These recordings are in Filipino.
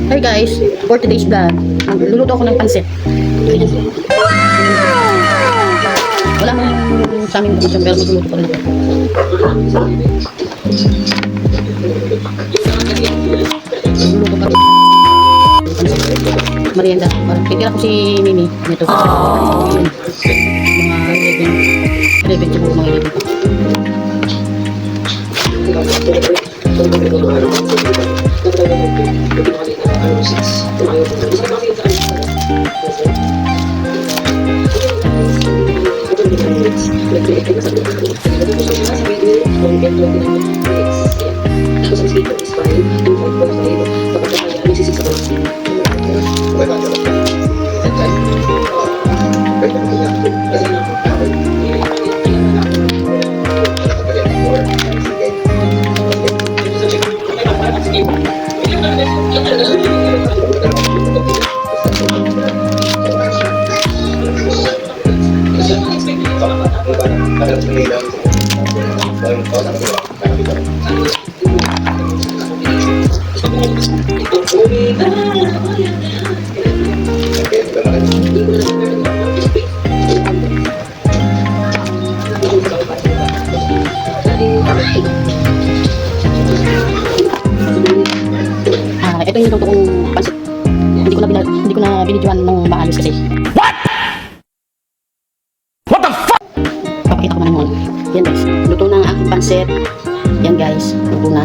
Hi guys, for today's vlog, luluto ako ng pansit. Wala nang sa aming bukod pero magluluto ko rin ako. Magluluto pa rin. Merienda. Titira ko si Mimi nito. Mga 11 siguro mga 11 pa. Ito yung niluto kong pansit. Hindi ko na binidyohan ng maayos kasi. What the fuck? Papakita ko na naman. Yan guys, luto na ang aking pansit. Yan guys, luto na.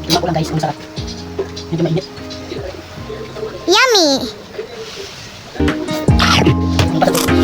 Tingnan ko lang guys, ang sarap. Medyo mainit. Yummy! Patatuyo.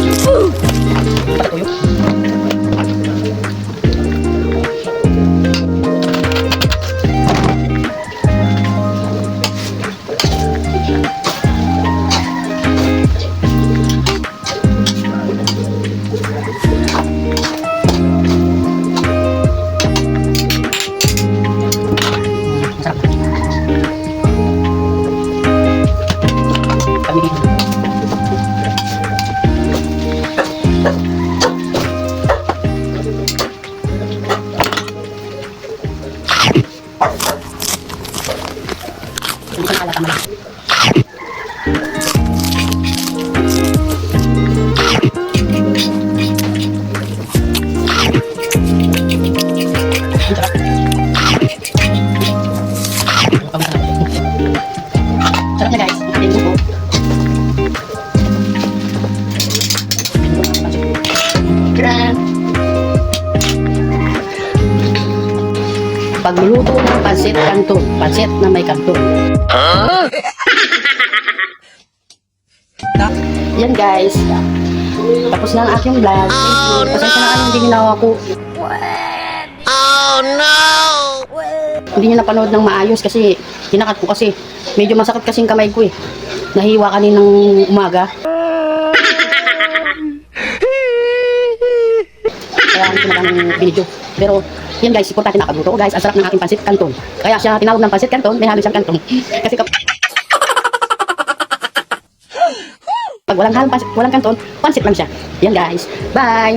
Sarap na guys, ang ating buko. Pagluluto ng pansit canton, pansit na may canton. Yan guys, tapos na ang aking vlog. Pasensya na kayo, hindi ginawa ko. Oh no! Hindi niyo napanood ng maayos kasi hinakat ko kasi medyo masakit kasing kamay ko eh. Nahiwa kaninang umaga. Kaya hindi ko na lang binidyo. Pero yan guys, importante na pagluto ko guys. Ang sarap ng aking pansit canton. Kaya siya tinawag ng pansit canton, may halo siyang canton. Kasi pag walang halong pansit, walang canton, pansit lang siya. Yan guys. Bye!